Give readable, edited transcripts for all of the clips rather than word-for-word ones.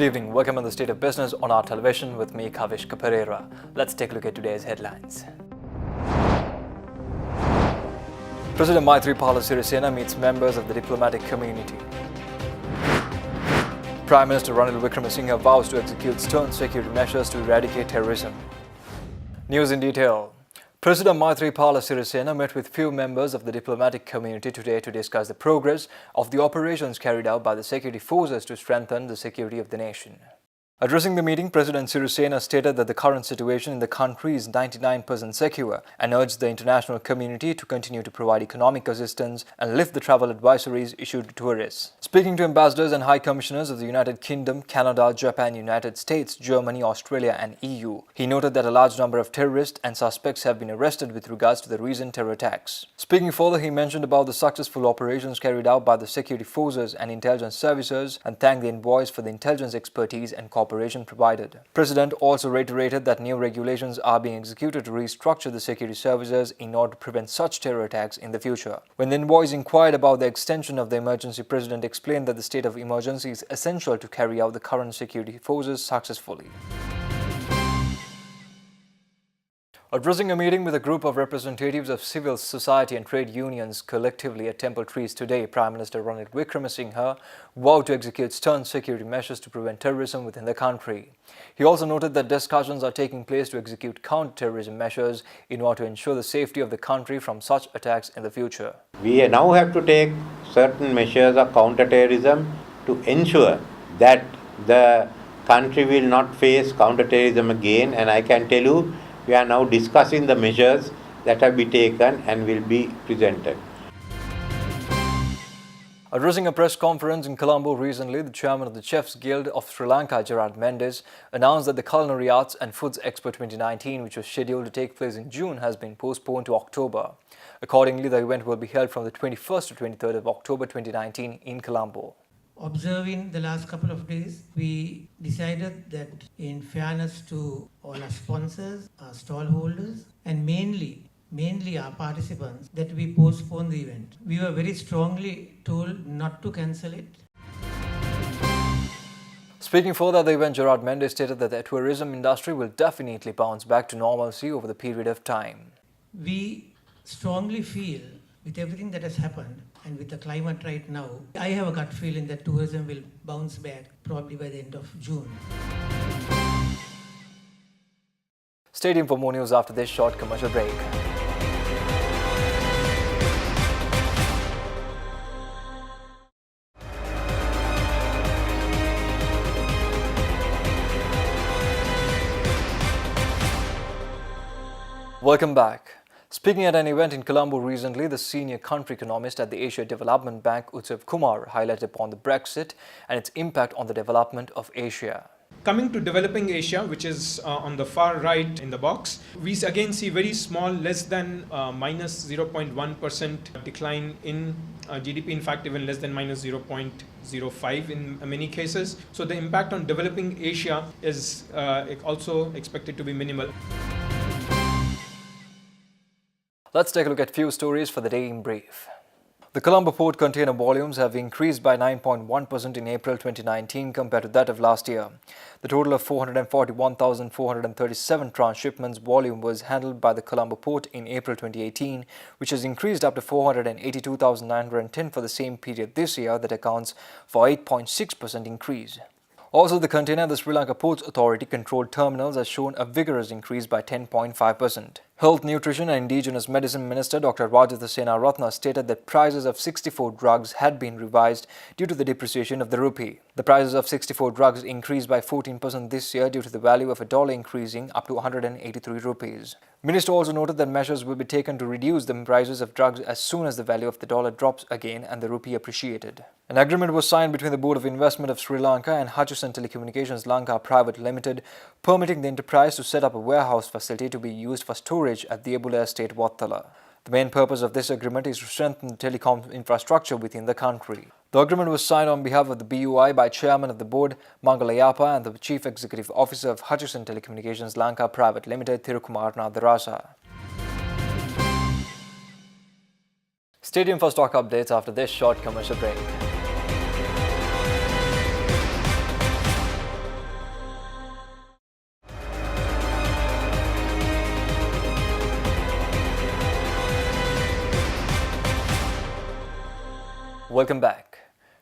Good evening, welcome on the State of Business on our television with me, Kavishka Pereira. Let's take a look at today's headlines. President Maithripala Sirisena meets members of the diplomatic community. Prime Minister Ranil Wickremesinghe vows to execute stern security measures to eradicate terrorism. News in detail. President Maithripala Sirisena met with few members of the diplomatic community today to discuss the progress of the operations carried out by the security forces to strengthen the security of the nation. Addressing the meeting, President Sirisena stated that the current situation in the country is 99% secure and urged the international community to continue to provide economic assistance and lift the travel advisories issued to tourists. Speaking to ambassadors and high commissioners of the United Kingdom, Canada, Japan, United States, Germany, Australia and EU, he noted that a large number of terrorists and suspects have been arrested with regards to the recent terror attacks. Speaking further, he mentioned about the successful operations carried out by the security forces and intelligence services and thanked the envoys for the intelligence expertise and cooperation provided. President also reiterated that new regulations are being executed to restructure the security services in order to prevent such terror attacks in the future. When the envoys inquired about the extension of the emergency, President explained that the state of emergency is essential to carry out the current security forces successfully. Addressing a meeting with a group of representatives of civil society and trade unions collectively at Temple Trees today, Prime Minister Ranil Wickremesinghe vowed to execute stern security measures to prevent terrorism within the country. He also noted that discussions are taking place to execute counter-terrorism measures in order to ensure the safety of the country from such attacks in the future. We now have to take certain measures of counter-terrorism to ensure that the country will not face counter-terrorism again, and I can tell you we are now discussing the measures that have been taken and will be presented. Addressing a press conference in Colombo recently, the chairman of the Chefs Guild of Sri Lanka, Gerard Mendes, announced that the Culinary Arts and Foods Expo 2019, which was scheduled to take place in June, has been postponed to October. Accordingly, the event will be held from the 21st to 23rd of October 2019 in Colombo. Observing the last couple of days, we decided that in fairness to all our sponsors, our stallholders, and mainly our participants, that we postpone the event. We were very strongly told not to cancel it. Speaking further at the event, Gerard Mendes stated that the tourism industry will definitely bounce back to normalcy over the period of time. We strongly feel, with everything that has happened and with the climate right now, I have a gut feeling that tourism will bounce back probably by the end of June. Stay tuned for more news after this short commercial break. Welcome back. Speaking at an event in Colombo recently, the senior country economist at the Asia Development Bank, Utsav Kumar, highlighted upon the Brexit and its impact on the development of Asia. Coming to developing Asia, which is on the far right in the box, we again see very small, less than minus 0.1% decline in GDP, in fact even less than minus 0.05 in many cases. So the impact on developing Asia is also expected to be minimal. Let's take a look at a few stories for the day in brief. The Colombo port container volumes have increased by 9.1% in April 2019 compared to that of last year. The total of 441,437 transshipments volume was handled by the Colombo port in April 2018, which has increased up to 482,910 for the same period this year. That accounts for 8.6% increase. Also, the container the Sri Lanka Ports Authority controlled terminals has shown a vigorous increase by 10.5%. Health, Nutrition and Indigenous Medicine Minister Dr. Rajitha Senaratne stated that prices of 64 drugs had been revised due to the depreciation of the rupee. The prices of 64 drugs increased by 14% this year due to the value of a dollar increasing up to 183 rupees. Minister also noted that measures will be taken to reduce the prices of drugs as soon as the value of the dollar drops again and the rupee appreciated. An agreement was signed between the Board of Investment of Sri Lanka and Hutchison Telecommunications Lanka Private Limited, permitting the enterprise to set up a warehouse facility to be used for storage at the Ebula Estate, Wattala. The main purpose of this agreement is to strengthen the telecom infrastructure within the country. The agreement was signed on behalf of the BUI by Chairman of the Board Mangalayappa and the Chief Executive Officer of Hutchison Telecommunications Lanka Private Limited, Thirukumar Nadarasa. Stay tuned for stock updates after this short commercial break. Welcome back.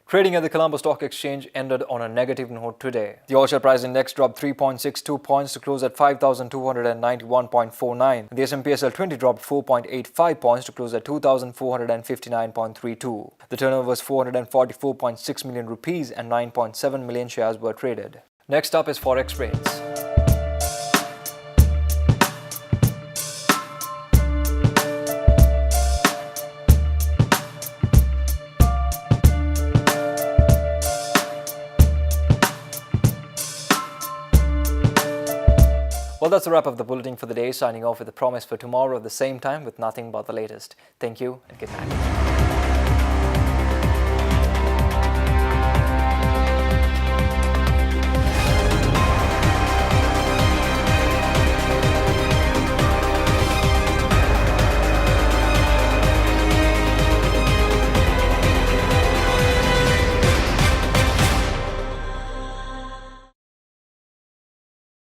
Trading at the Colombo Stock Exchange ended on a negative note today. The all-share price index dropped 3.62 points to close at 5,291.49. The S&P SL 20 dropped 4.85 points to close at 2,459.32. The turnover was 444.6 million rupees and 9.7 million shares were traded. Next up is Forex rates. Well, that's a wrap of the bulletin for the day. Signing off with a promise for tomorrow at the same time with nothing but the latest. Thank you and good night.